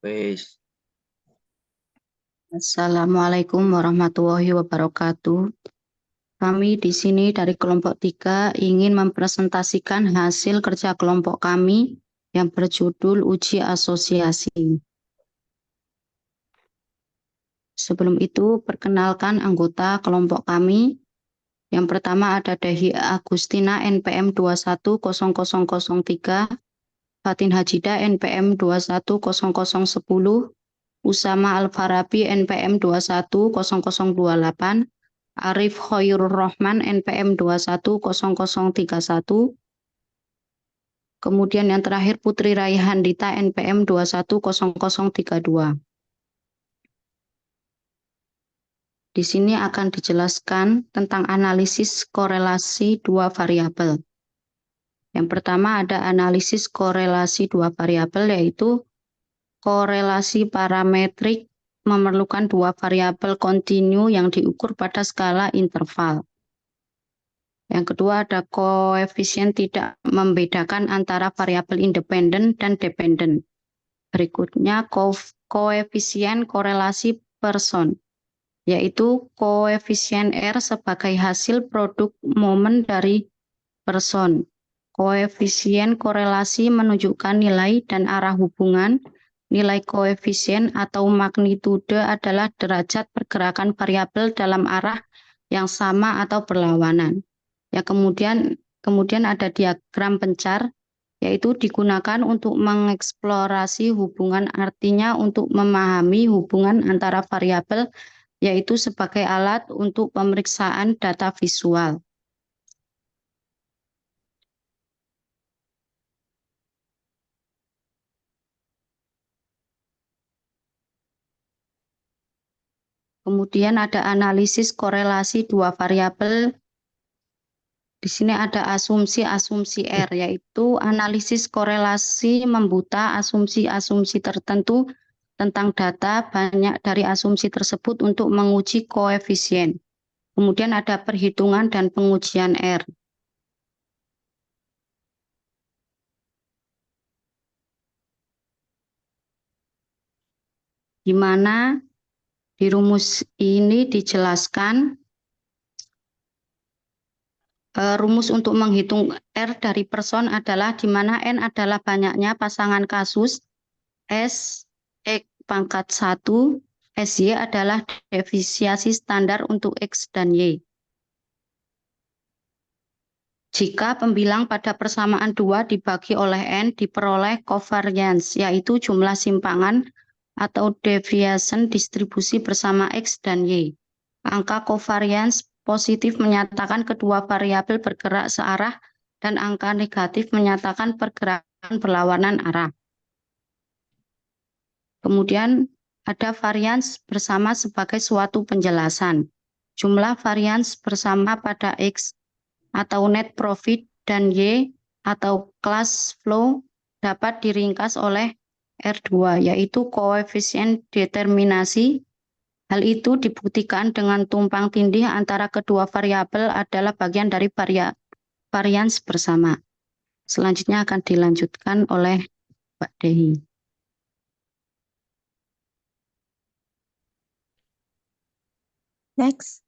Wes, Assalamualaikum warahmatullahi wabarakatuh. Kami di sini dari kelompok 3 ingin mempresentasikan hasil kerja kelompok kami yang berjudul uji asosiasi. Sebelum itu, perkenalkan anggota kelompok kami. Yang pertama ada Dehi Agustina NPM 210003, Fatin Hajida NPM 210010, Usama Al-Farabi NPM 210028, Arif Khoirur Rahman NPM 210031, kemudian yang terakhir Putri Raihan Dita NPM 210032. Di sini akan dijelaskan tentang analisis korelasi dua variabel. Yang pertama ada analisis korelasi dua variabel, yaitu korelasi parametrik memerlukan dua variabel kontinu yang diukur pada skala interval. Yang kedua ada koefisien tidak membedakan antara variabel independen dan dependen. Berikutnya koefisien korelasi person, yaitu koefisien R sebagai hasil produk momen dari person. Koefisien korelasi menunjukkan nilai dan arah hubungan. Nilai koefisien atau magnitude adalah derajat pergerakan variabel dalam arah yang sama atau berlawanan. Ya, kemudian ada diagram pencar, yaitu digunakan untuk mengeksplorasi hubungan, artinya untuk memahami hubungan antara variabel, yaitu sebagai alat untuk pemeriksaan data visual. Kemudian ada analisis korelasi dua variabel. Di sini ada asumsi-asumsi R, yaitu analisis korelasi membuta asumsi-asumsi tertentu tentang data banyak dari asumsi tersebut untuk menguji koefisien. Kemudian ada perhitungan dan pengujian R. Di mana di rumus ini dijelaskan rumus untuk menghitung R dari person adalah di mana N adalah banyaknya pasangan kasus, S, X pangkat 1, SY adalah deviasi standar untuk X dan Y. Jika pembilang pada persamaan 2 dibagi oleh N diperoleh covariance, yaitu jumlah simpangan atau deviation distribusi bersama X dan Y. Angka covariance positif menyatakan kedua variabel bergerak searah dan angka negatif menyatakan pergerakan berlawanan arah. Kemudian ada varians bersama sebagai suatu penjelasan. Jumlah varians bersama pada X atau net profit dan Y atau class flow dapat diringkas oleh R2, yaitu koefisien determinasi. Hal itu dibuktikan dengan tumpang tindih antara kedua variabel adalah bagian dari varians bersama. Selanjutnya akan dilanjutkan oleh Pak Dehi. Next.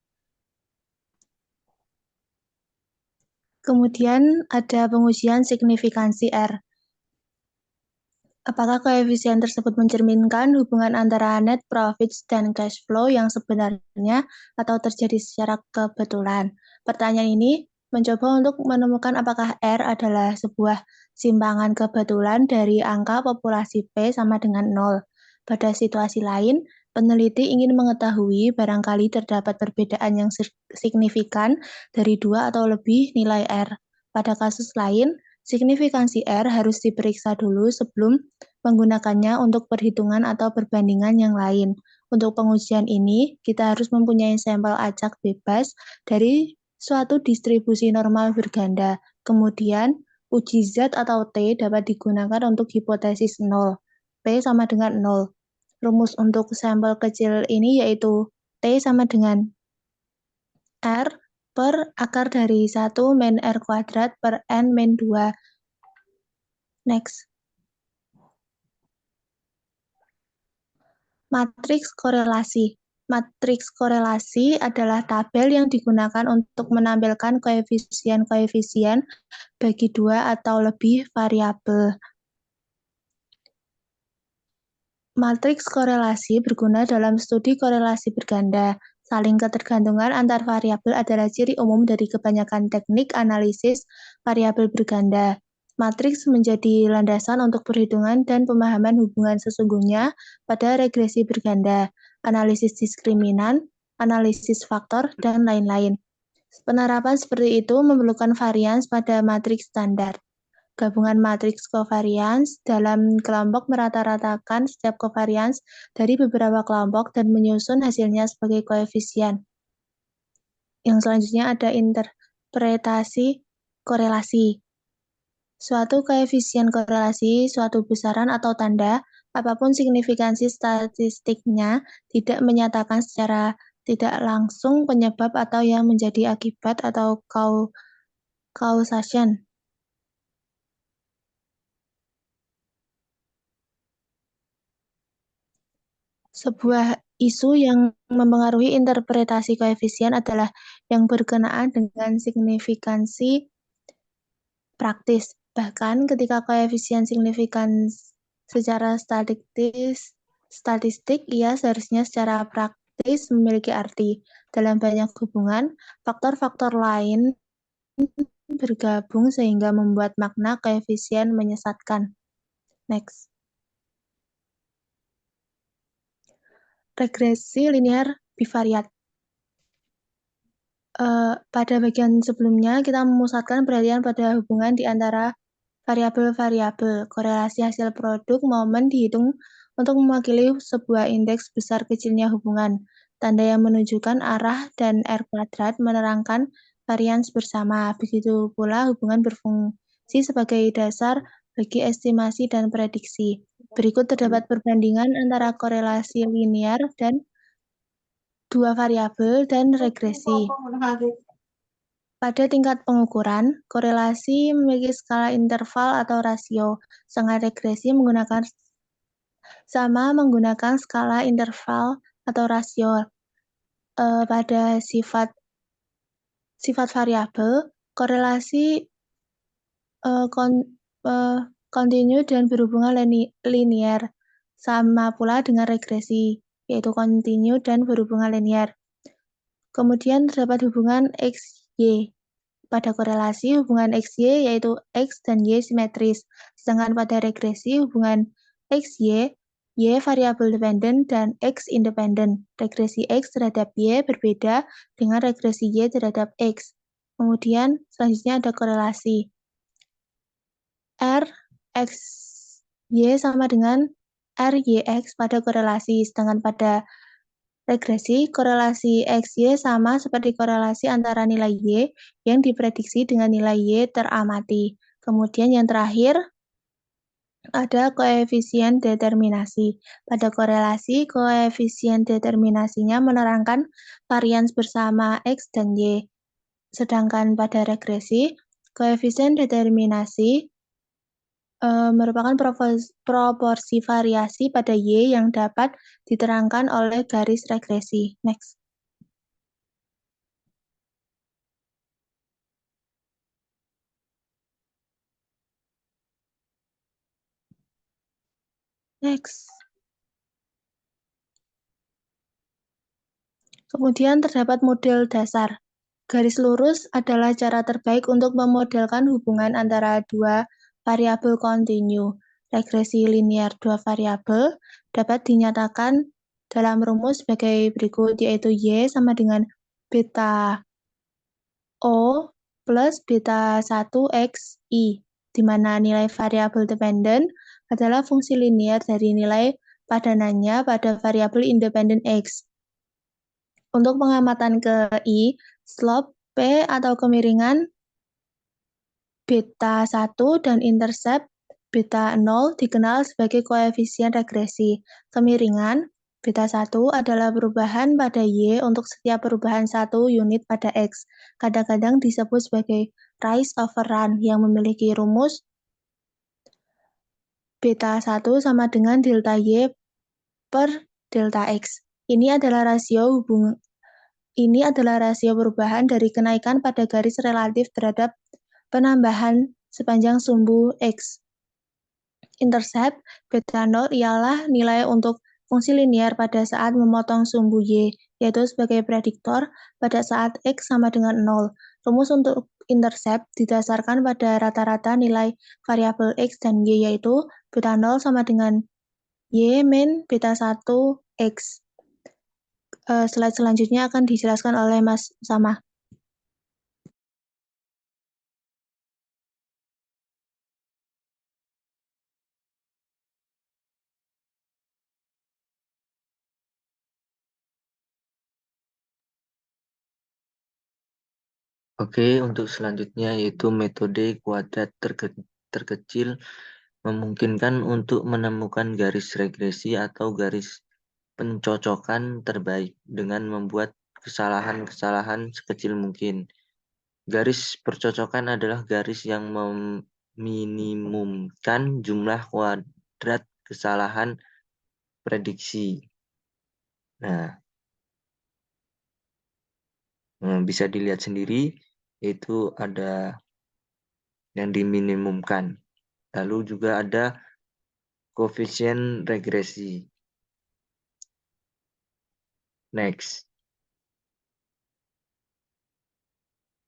Kemudian ada pengujian signifikansi R. Apakah koefisien tersebut mencerminkan hubungan antara net profits dan cash flow yang sebenarnya atau terjadi secara kebetulan? Pertanyaan ini mencoba untuk menemukan apakah R adalah sebuah simpangan kebetulan dari angka populasi P sama dengan 0. Pada situasi lain, peneliti ingin mengetahui barangkali terdapat perbedaan yang signifikan dari 2 atau lebih nilai R. Pada kasus lain, signifikansi R harus diperiksa dulu sebelum menggunakannya untuk perhitungan atau perbandingan yang lain. Untuk pengujian ini, kita harus mempunyai sampel acak bebas dari suatu distribusi normal berganda. Kemudian, uji Z atau T dapat digunakan untuk hipotesis 0. P sama dengan 0. Rumus untuk sampel kecil ini yaitu T sama dengan R per akar dari 1 min R kuadrat per N min 2. Next. Matriks korelasi. Matriks korelasi adalah tabel yang digunakan untuk menampilkan koefisien-koefisien bagi dua atau lebih variabel. Matriks korelasi berguna dalam studi korelasi berganda. Saling ketergantungan antar variabel adalah ciri umum dari kebanyakan teknik analisis variabel berganda. Matriks menjadi landasan untuk perhitungan dan pemahaman hubungan sesungguhnya pada regresi berganda, analisis diskriminan, analisis faktor, dan lain-lain. Penerapan seperti itu memerlukan varians pada matriks standar. Gabungan matriks covariance dalam kelompok merata-ratakan setiap covariance dari beberapa kelompok dan menyusun hasilnya sebagai koefisien. Yang selanjutnya ada interpretasi korelasi. Suatu koefisien korelasi, suatu besaran atau tanda, apapun signifikansi statistiknya, tidak menyatakan secara tidak langsung penyebab atau yang menjadi akibat atau causation. Sebuah isu yang mempengaruhi interpretasi koefisien adalah yang berkenaan dengan signifikansi praktis. Bahkan ketika koefisien signifikan secara statistik, ia seharusnya secara praktis memiliki arti. Dalam banyak hubungan, faktor-faktor lain bergabung sehingga membuat makna koefisien menyesatkan. Next. Regresi linear bivariat. Pada bagian sebelumnya, kita memusatkan perhatian pada hubungan di antara variabel-variabel. Korelasi hasil produk momen dihitung untuk mewakili sebuah indeks besar kecilnya hubungan. Tanda yang menunjukkan arah dan R kuadrat menerangkan varians bersama. Begitu pula hubungan berfungsi sebagai dasar bagi estimasi dan prediksi. Berikut terdapat perbandingan antara korelasi linear dan dua variabel dan regresi. Pada tingkat pengukuran, korelasi memiliki skala interval atau rasio, sedangkan regresi menggunakan skala interval atau rasio. Pada sifat variabel, korelasi kontinu dan berhubungan linear, sama pula dengan regresi, yaitu kontinu dan berhubungan linear. Kemudian terdapat hubungan XY. Pada korelasi, hubungan XY yaitu X dan Y simetris. Sedangkan pada regresi, hubungan XY, Y variabel dependen dan X independen. Regresi X terhadap Y berbeda dengan regresi Y terhadap X. Kemudian selanjutnya ada korelasi. R X Y sama dengan R YX pada korelasi. Sedangkan pada regresi, korelasi XY sama seperti korelasi antara nilai Y yang diprediksi dengan nilai Y teramati. Kemudian yang terakhir, ada koefisien determinasi. Pada korelasi, koefisien determinasinya menerangkan varians bersama X dan Y. Sedangkan pada regresi, koefisien determinasi merupakan proporsi variasi pada Y yang dapat diterangkan oleh garis regresi. Next. Kemudian terdapat model dasar. Garis lurus adalah cara terbaik untuk memodelkan hubungan antara dua variabel kontinu. Regresi linear dua variabel dapat dinyatakan dalam rumus sebagai berikut, yaitu Y sama dengan beta O plus beta 1 XI, di mana nilai variabel dependen adalah fungsi linear dari nilai padanannya pada variabel independen X. Untuk pengamatan ke I, slope P atau kemiringan beta 1 dan intercept beta 0 dikenal sebagai koefisien regresi. Kemiringan beta 1 adalah perubahan pada Y untuk setiap perubahan 1 unit pada X. Kadang-kadang disebut sebagai rise over run yang memiliki rumus beta 1 sama dengan delta Y per delta X. Ini adalah rasio perubahan dari kenaikan pada garis relatif terhadap penambahan sepanjang sumbu X. Intercept beta 0 ialah nilai untuk fungsi linear pada saat memotong sumbu Y, yaitu sebagai prediktor pada saat X sama dengan 0. Rumus untuk intercept didasarkan pada rata-rata nilai variabel X dan Y, yaitu beta 0 sama dengan Y min beta 1 X. Slide selanjutnya akan dijelaskan oleh Mas Sama. Oke, untuk selanjutnya yaitu metode kuadrat terkecil memungkinkan untuk menemukan garis regresi atau garis pencocokan terbaik dengan membuat kesalahan-kesalahan sekecil mungkin. Garis percocokan adalah garis yang meminimumkan jumlah kuadrat kesalahan prediksi. Nah, bisa dilihat sendiri, itu ada yang diminimumkan. Lalu juga ada koefisien regresi. Next.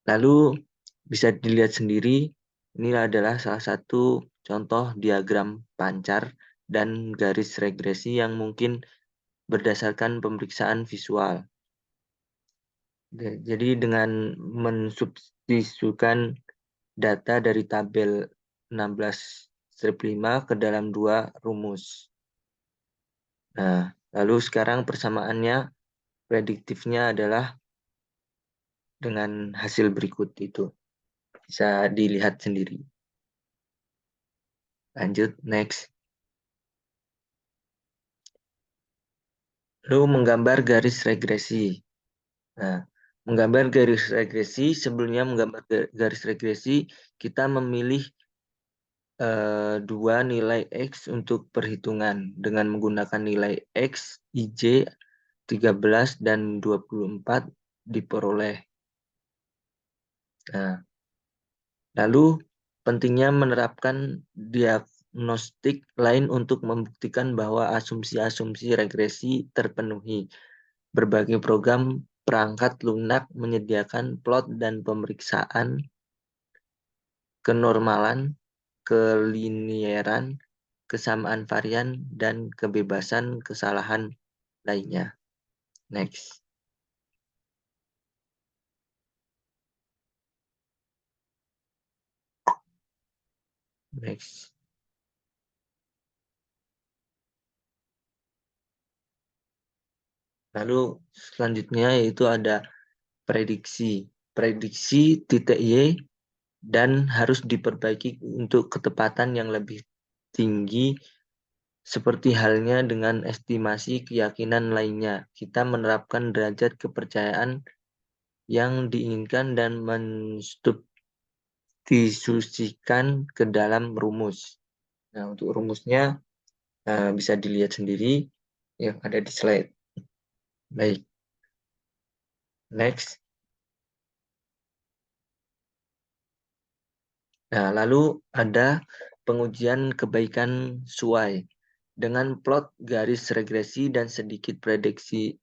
Lalu bisa dilihat sendiri, ini adalah salah satu contoh diagram pancar dan garis regresi yang mungkin berdasarkan pemeriksaan visual. Jadi dengan mensubstitusikan data dari tabel 16-5 ke dalam dua rumus. Nah, lalu sekarang persamaannya, prediktifnya adalah dengan hasil berikut itu. Bisa dilihat sendiri. Lanjut, next. Lalu menggambar garis regresi. Nah, menggambar garis regresi, sebelumnya menggambar garis regresi, kita memilih dua nilai X untuk perhitungan dengan menggunakan nilai X, IJ, 13 dan 24 diperoleh. Nah, lalu pentingnya menerapkan diagnostik lain untuk membuktikan bahwa asumsi-asumsi regresi terpenuhi. Berbagai program perangkat lunak menyediakan plot dan pemeriksaan kenormalan, kelinieran, kesamaan varian, dan kebebasan kesalahan lainnya. Next. Next. Lalu selanjutnya yaitu ada prediksi. Prediksi titik Y dan harus diperbaiki untuk ketepatan yang lebih tinggi seperti halnya dengan estimasi keyakinan lainnya. Kita menerapkan derajat kepercayaan yang diinginkan dan mensubstitusikan ke dalam rumus. Nah, untuk rumusnya bisa dilihat sendiri yang ada di slide. Baik. Next. Nah, lalu ada pengujian kebaikan suai dengan plot garis regresi dan sedikit prediksi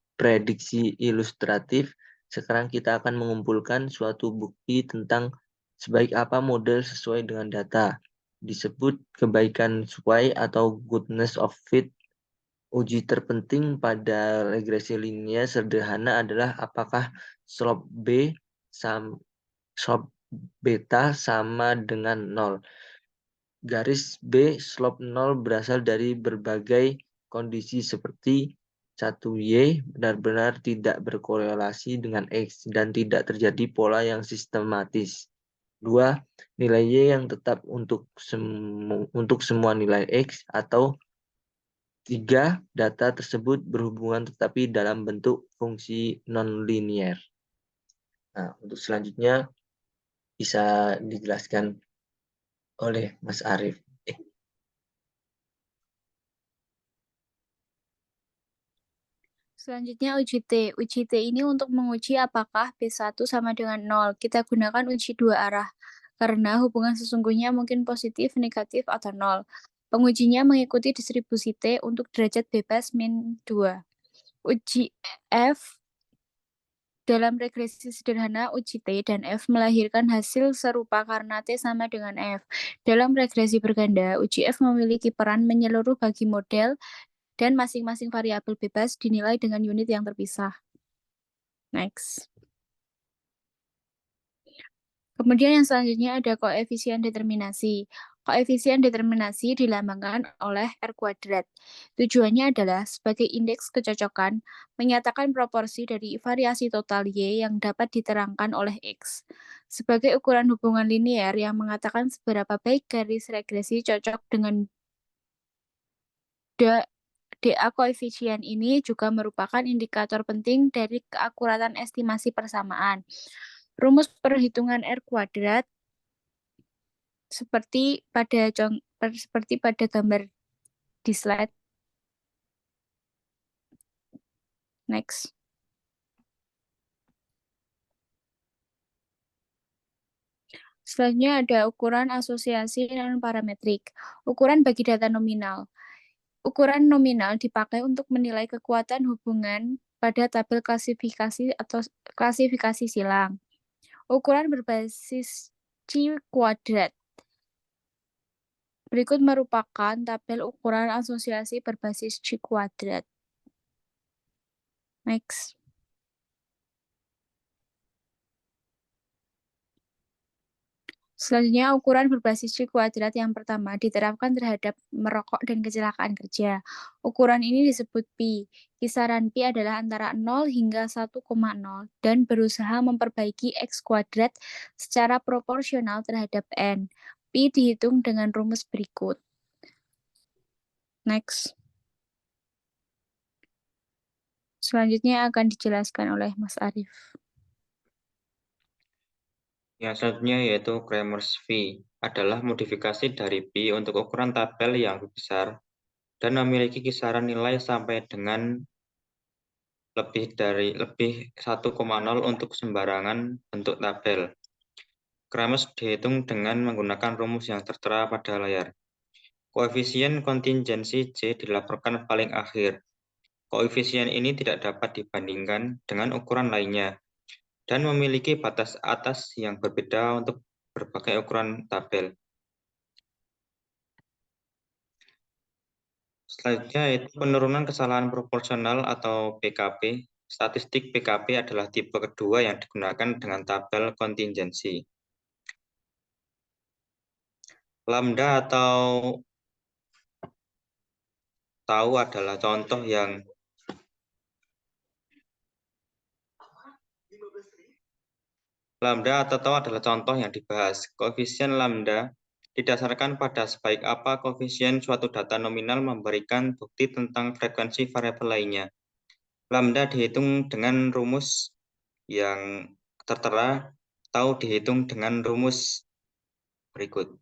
ilustratif. Sekarang kita akan mengumpulkan suatu bukti tentang sebaik apa model sesuai dengan data. Disebut kebaikan suai atau goodness of fit. Uji terpenting pada regresi linear sederhana adalah apakah slope beta sama dengan 0. Garis B slope 0 berasal dari berbagai kondisi seperti 1Y benar-benar tidak berkorelasi dengan X dan tidak terjadi pola yang sistematis. 2. Nilai Y yang tetap untuk semua nilai X, atau 3. Data tersebut berhubungan tetapi dalam bentuk fungsi non-linear. Nah, untuk selanjutnya bisa dijelaskan oleh Mas Arief. Selanjutnya uji T. Uji T ini untuk menguji apakah B1 sama dengan 0. Kita gunakan uji dua arah, karena hubungan sesungguhnya mungkin positif, negatif, atau 0. Pengujinya mengikuti distribusi T untuk derajat bebas min 2. Uji F. Dalam regresi sederhana, uji T dan F melahirkan hasil serupa karena T sama dengan F. Dalam regresi berganda, uji F memiliki peran menyeluruh bagi model dan masing-masing variabel bebas dinilai dengan unit yang terpisah. Next. Kemudian yang selanjutnya ada koefisien determinasi. Koefisien determinasi dilambangkan oleh R². Tujuannya adalah sebagai indeks kecocokan, menyatakan proporsi dari variasi total Y yang dapat diterangkan oleh X. Sebagai ukuran hubungan linear yang mengatakan seberapa baik garis regresi cocok dengan DA koefisien ini juga merupakan indikator penting dari keakuratan estimasi persamaan. Rumus perhitungan R² seperti pada gambar di slide. Next. Selanjutnya ada ukuran asosiasi non-parametrik. Ukuran bagi data nominal. Ukuran nominal dipakai untuk menilai kekuatan hubungan pada tabel klasifikasi atau klasifikasi silang. Ukuran berbasis C². Berikut merupakan tabel ukuran asosiasi berbasis C². Next. Selanjutnya, ukuran berbasis C² yang pertama diterapkan terhadap merokok dan kecelakaan kerja. Ukuran ini disebut Pi. Kisaran Pi adalah antara 0 hingga 1,0 dan berusaha memperbaiki X² secara proporsional terhadap N. Pi dihitung dengan rumus berikut. Next. Selanjutnya akan dijelaskan oleh Mas Arief. Yang selanjutnya yaitu Cramer's V adalah modifikasi dari Pi untuk ukuran tabel yang lebih besar dan memiliki kisaran nilai sampai dengan lebih 1,0 untuk sembarangan bentuk tabel. Cramer's dihitung dengan menggunakan rumus yang tertera pada layar. Koefisien kontingensi C dilaporkan paling akhir. Koefisien ini tidak dapat dibandingkan dengan ukuran lainnya dan memiliki batas atas yang berbeda untuk berbagai ukuran tabel. Selanjutnya yaitu penurunan kesalahan proporsional atau PKP. Statistik PKP adalah tipe kedua yang digunakan dengan tabel kontingensi. Lambda atau tau adalah contoh yang dibahas. Koefisien lambda didasarkan pada sebaik apa koefisien suatu data nominal memberikan bukti tentang frekuensi variabel lainnya. Lambda dihitung dengan rumus yang tertera, tau dihitung dengan rumus berikut.